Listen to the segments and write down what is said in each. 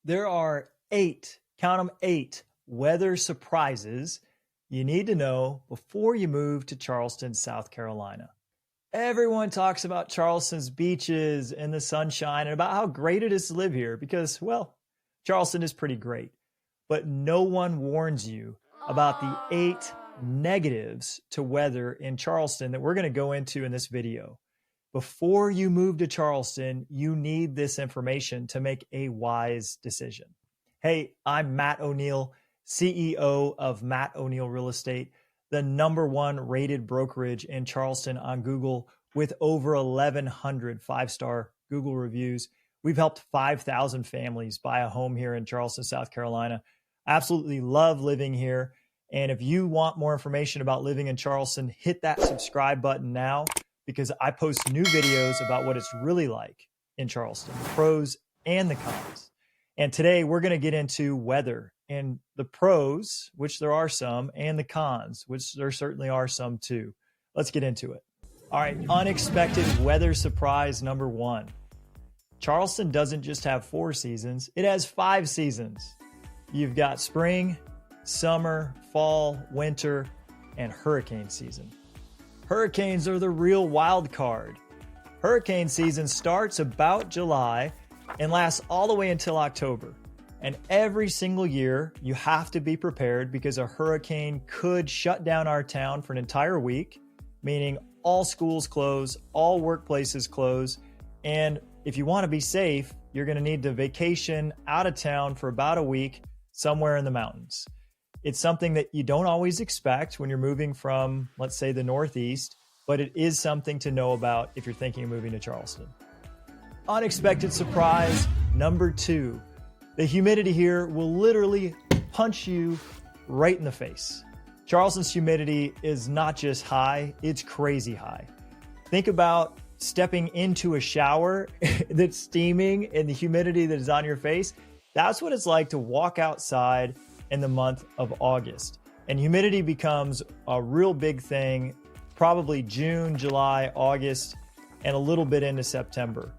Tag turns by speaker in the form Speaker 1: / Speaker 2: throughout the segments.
Speaker 1: There are 8, count them 8, weather surprises you need to know before you move to Charleston, South Carolina. Everyone talks about Charleston's beaches and the sunshine and about how great it is to live here because, well, Charleston is pretty great. But no one warns you about the 8 negatives to weather in Charleston that we're going to go into in this video. Before you move to Charleston, you need this information to make a wise decision. Hey, I'm Matt O'Neill, CEO of Matt O'Neill Real Estate, the #1 rated brokerage in Charleston on Google with over 1,100 5-star Google reviews. We've helped 5,000 families buy a home here in Charleston, South Carolina. I absolutely love living here. And if you want more information about living in Charleston, hit that subscribe button now, because I post new videos about what it's really like in Charleston, the pros and the cons. And today we're going to get into weather and the pros, which there are some, and the cons, which there certainly are some too. Let's get into it. All right, unexpected weather surprise number 1. Charleston doesn't just have 4 seasons, it has 5 seasons. You've got spring, summer, fall, winter, and hurricane season. Hurricanes are the real wild card. Hurricane season starts about July and lasts all the way until October. And every single year, you have to be prepared because a hurricane could shut down our town for an entire week, meaning all schools close, all workplaces close. And if you want to be safe, you're going to need to vacation out of town for about a week somewhere in the mountains. It's something that you don't always expect when you're moving from, let's say, the Northeast, but it is something to know about if you're thinking of moving to Charleston. Unexpected surprise number 2. The humidity here will literally punch you right in the face. Charleston's humidity is not just high, it's crazy high. Think about stepping into a shower that's steaming and the humidity that is on your face. That's what it's like to walk outside in the month of August. And humidity becomes a real big thing, probably June, July, August, and a little bit into September.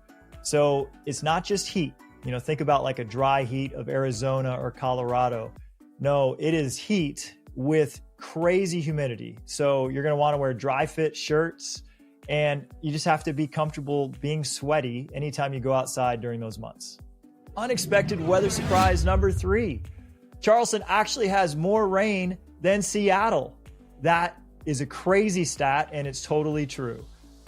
Speaker 1: So it's not just heat. Think about like a dry heat of Arizona or Colorado. No, it is heat with crazy humidity. So you're going to want to wear dry fit shirts, and you just have to be comfortable being sweaty anytime you go outside during those months. Unexpected weather surprise number 3. Charleston actually has more rain than Seattle. That is a crazy stat, and it's totally true.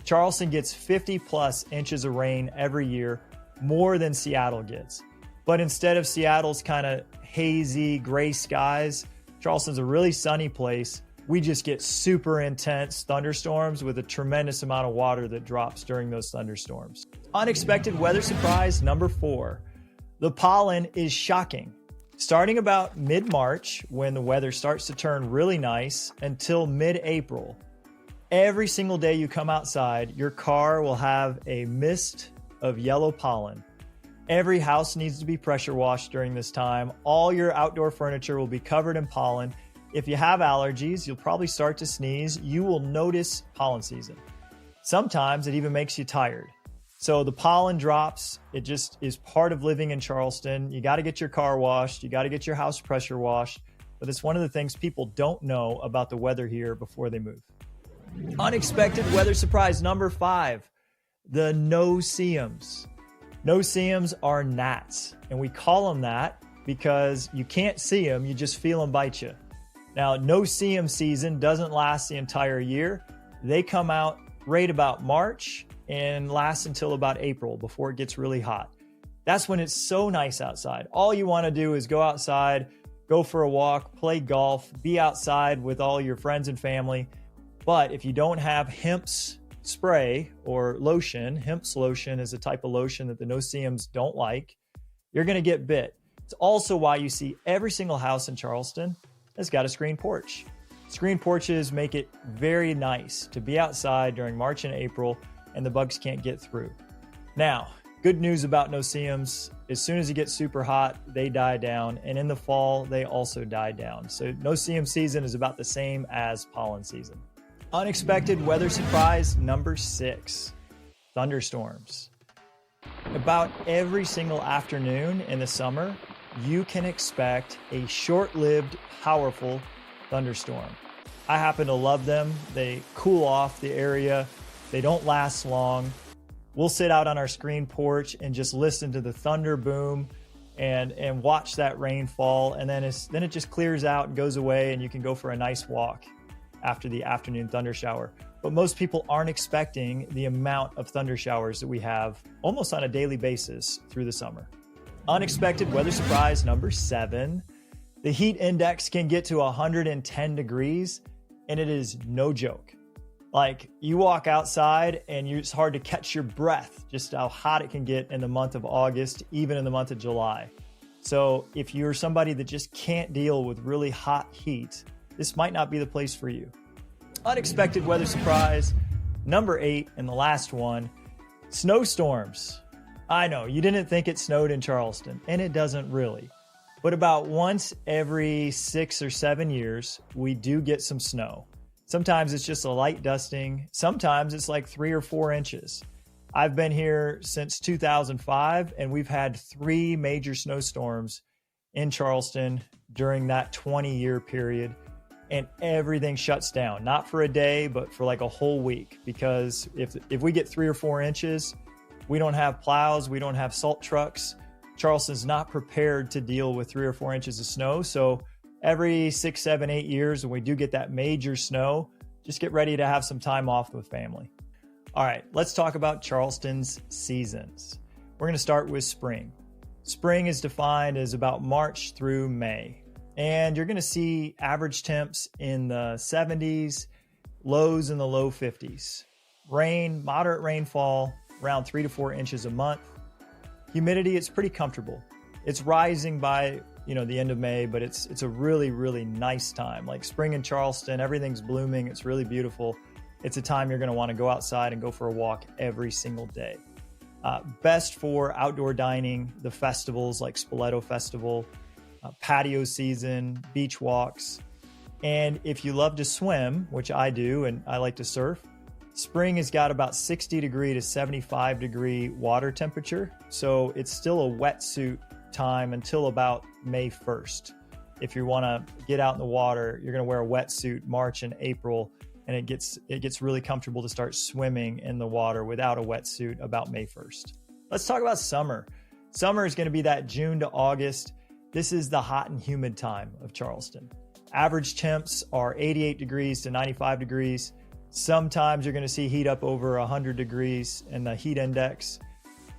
Speaker 1: Charleston gets 50 plus inches of rain every year, more than Seattle gets. But instead of Seattle's kind of hazy gray skies, Charleston's a really sunny place. We just get super intense thunderstorms with a tremendous amount of water that drops during those thunderstorms. Unexpected weather surprise number 4. The pollen is shocking. Starting about mid-March, when the weather starts to turn really nice, until mid-April, every single day you come outside, your car will have a mist of yellow pollen. Every house needs to be pressure washed during this time. All your outdoor furniture will be covered in pollen. If you have allergies, you'll probably start to sneeze. You will notice pollen season. Sometimes it even makes you tired. So the pollen drops, it just is part of living in Charleston. You got to get your car washed. You got to get your house pressure washed. But it's one of the things people don't know about the weather here before they move. Unexpected weather surprise number 5, the No-See-Ums. No-See-Ums are gnats, and we call them that because you can't see them, you just feel them bite you. Now, No-See-Um season doesn't last the entire year. They come out right about March and last until about April before it gets really hot. That's when it's so nice outside. All you want to do is go outside, go for a walk, play golf, be outside with all your friends and family. But if you don't have Hemp's spray or lotion, Hemp's lotion is a type of lotion that the No-See-Ums don't like, you're going to get bit. It's also why you see every single house in Charleston has got a screen porch. Screen porches make it very nice to be outside during March and April, and the bugs can't get through. Now, good news about No-See-Ums, as soon as it gets super hot, they die down, and in the fall, they also die down. So No-See-Um season is about the same as pollen season. Unexpected weather surprise number 6, thunderstorms. About every single afternoon in the summer, you can expect a short-lived, powerful thunderstorm. I happen to love them. They cool off the area. They don't last long. We'll sit out on our screen porch and just listen to the thunder boom and watch that rain fall. And then it just clears out and goes away, and you can go for a nice walk after the afternoon thunder shower. But most people aren't expecting the amount of thunder showers that we have almost on a daily basis through the summer. Unexpected weather surprise number 7. The heat index can get to 110 degrees, and it is no joke. Like, you walk outside and it's hard to catch your breath, just how hot it can get in the month of August, even in the month of July. So if you're somebody that just can't deal with really hot heat, this might not be the place for you. Unexpected weather surprise number 8, and the last one, snowstorms. I know, you didn't think it snowed in Charleston, and it doesn't really. But about once every 6 or 7 years, we do get some snow. Sometimes it's just a light dusting. Sometimes it's like 3 or 4 inches. I've been here since 2005, and we've had 3 major snowstorms in Charleston during that 20-year period. And everything shuts down, not for a day, but for like a whole week. Because if we get 3 or 4 inches, we don't have plows, we don't have salt trucks. Charleston's not prepared to deal with 3 or 4 inches of snow. So every 6, 7, 8 years, when we do get that major snow, just get ready to have some time off with family. All right, let's talk about Charleston's seasons. We're going to start with spring. Spring is defined as about March through May. And you're going to see average temps in the 70s, lows in the low 50s. Rain, moderate rainfall, around 3 to 4 inches a month. Humidity, it's pretty comfortable. It's rising by the end of May, but it's a really, really nice time. Like spring in Charleston, everything's blooming. It's really beautiful. It's a time you're going to want to go outside and go for a walk every single day. Best for outdoor dining, the festivals like Spoleto Festival, patio season, beach walks. And if you love to swim, which I do, and I like to surf, spring has got about 60 degree to 75 degree water temperature. So it's still a wetsuit time until about May 1st. If you want to get out in the water, you're going to wear a wetsuit March and April, and it gets really comfortable to start swimming in the water without a wetsuit about May 1st. Let's talk about summer. Summer is going to be that June to August. This is the hot and humid time of Charleston. Average temps are 88 degrees to 95 degrees. Sometimes you're going to see heat up over 100 degrees in the heat index.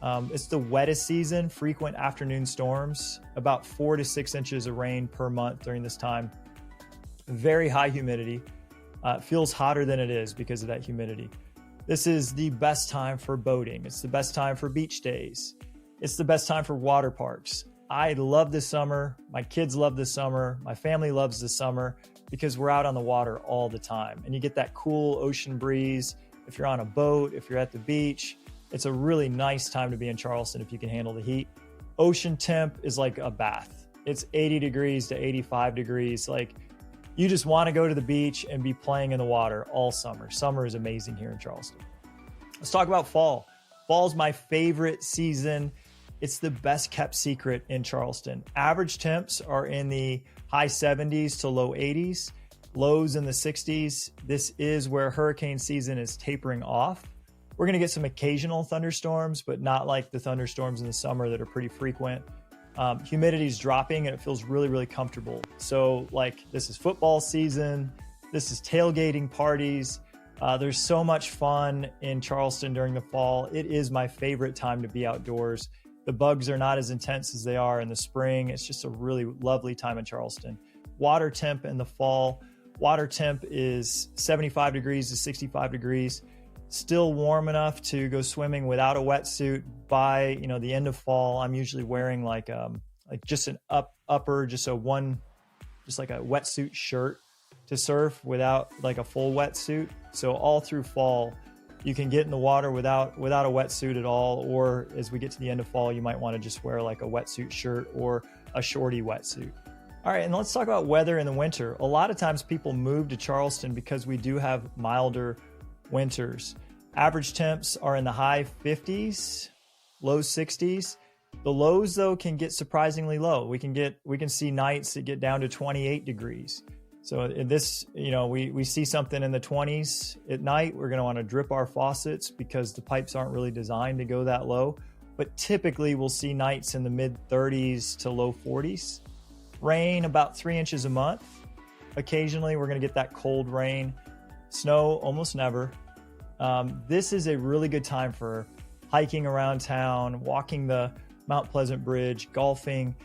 Speaker 1: It's the wettest season, frequent afternoon storms, about 4 to 6 inches of rain per month during this time. Very high humidity. It feels hotter than it is because of that humidity. This is the best time for boating. It's the best time for beach days. It's the best time for water parks. I love this summer. My kids love this summer. My family loves this summer because we're out on the water all the time. And you get that cool ocean breeze. If you're on a boat, if you're at the beach, it's a really nice time to be in Charleston if you can handle the heat. Ocean temp is like a bath. It's 80 degrees to 85 degrees. Like, you just want to go to the beach and be playing in the water all summer. Summer is amazing here in Charleston. Let's talk about fall. Fall is my favorite season. It's the best kept secret in Charleston. Average temps are in the high 70s to low 80s, lows in the 60s. This is where hurricane season is tapering off. We're going to get some occasional thunderstorms, but not like the thunderstorms in the summer that are pretty frequent. Humidity is dropping and it feels really, really comfortable. So like, this is football season. This is tailgating parties. There's so much fun in Charleston during the fall. It is my favorite time to be outdoors. The bugs are not as intense as they are in the spring. It's just a really lovely time in Charleston. Water temp in the fall. Water temp is 75 degrees to 65 degrees. Still warm enough to go swimming without a wetsuit. By the end of fall, I'm usually wearing like just an upper, just like a wetsuit shirt to surf without like a full wetsuit. So all through fall, you can get in the water without a wetsuit at all. Or as we get to the end of fall, you might want to just wear like a wetsuit shirt or a shorty wetsuit. All right, and let's talk about weather in the winter. A lot of times people move to Charleston because we do have milder winters. Average temps are in the high 50s, low 60s. The lows though can get surprisingly low. We can see nights that get down to 28 degrees. So in this, we see something in the 20s at night, we're going to want to drip our faucets because the pipes aren't really designed to go that low. But typically we'll see nights in the mid 30s to low 40s. Rain about 3 inches a month. Occasionally we're going to get that cold rain. Snow almost never. This is a really good time for hiking around town, walking the Mount Pleasant Bridge, golfing,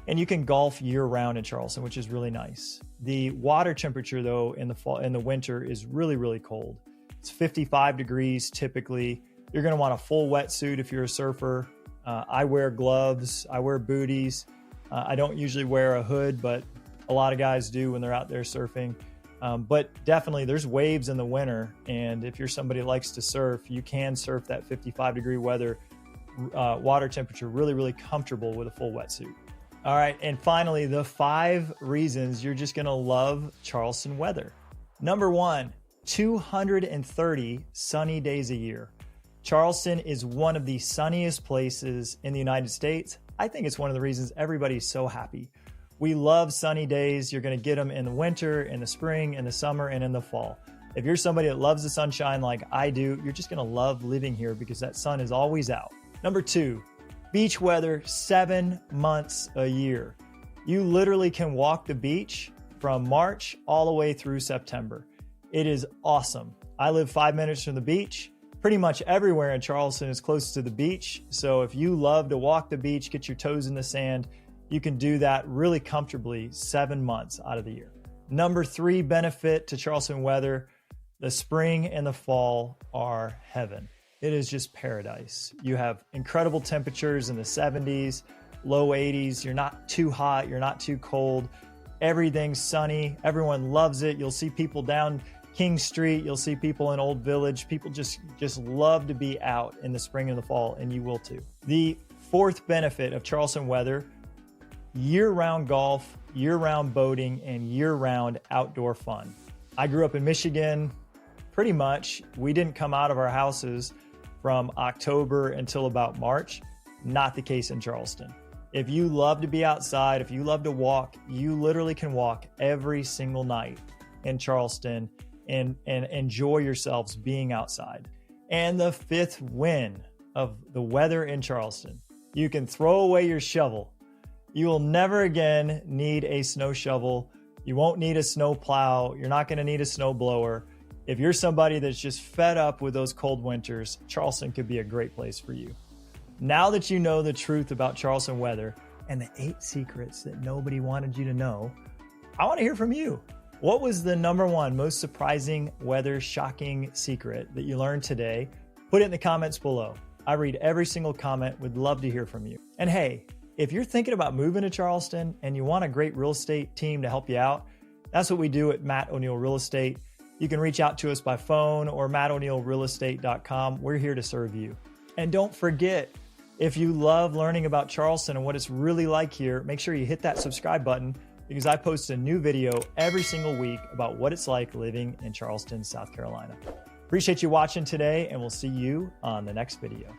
Speaker 1: and you can golf year round in Charleston, which is really nice. The water temperature though in the winter is really, really cold. It's 55 degrees typically. You're going to want a full wetsuit if you're a surfer. I wear gloves, I wear booties. I don't usually wear a hood, but a lot of guys do when they're out there surfing. But definitely there's waves in the winter. And if you're somebody that likes to surf, you can surf that 55-degree weather, water temperature really, really comfortable with a full wetsuit. All right. And finally, the 5 reasons you're just going to love Charleston weather. Number 1, 230 sunny days a year. Charleston is one of the sunniest places in the United States. I think it's one of the reasons everybody's so happy. We love sunny days. You're going to get them in the winter, in the spring, in the summer, and in the fall. If you're somebody that loves the sunshine like I do, you're just going to love living here because that sun is always out. Number 2, beach weather 7 months a year. You literally can walk the beach from March all the way through September. It is awesome. I live 5 minutes from the beach. Pretty much everywhere in Charleston is close to the beach. So if you love to walk the beach, get your toes in the sand, you can do that really comfortably 7 months out of the year. Number 3 benefit to Charleston weather, the spring and the fall are heaven. It is just paradise. You have incredible temperatures in the 70s, low 80s. You're not too hot. You're not too cold. Everything's sunny. Everyone loves it. You'll see people down King Street. You'll see people in Old Village. People just love to be out in the spring and the fall, and you will too. The 4th benefit of Charleston weather, year-round golf, year-round boating, and year-round outdoor fun. I grew up in Michigan. Pretty much, we didn't come out of our houses from October until about March. Not the case in Charleston. If you love to be outside, if you love to walk, you literally can walk every single night in Charleston and enjoy yourselves being outside. And the 5th win of the weather in Charleston, you can throw away your shovel. You will never again need a snow shovel. You won't need a snow plow. You're not going to need a snow blower. If you're somebody that's just fed up with those cold winters, Charleston could be a great place for you. Now that you know the truth about Charleston weather and the 8 secrets that nobody wanted you to know, I want to hear from you. What was the number 1 most surprising weather shocking secret that you learned today? Put it in the comments below. I read every single comment. Would love to hear from you. And hey, if you're thinking about moving to Charleston and you want a great real estate team to help you out, that's what we do at Matt O'Neill Real Estate. You can reach out to us by phone or mattoneillrealestate.com. We're here to serve you. And don't forget, if you love learning about Charleston and what it's really like here, make sure you hit that subscribe button because I post a new video every single week about what it's like living in Charleston, South Carolina. Appreciate you watching today, and we'll see you on the next video.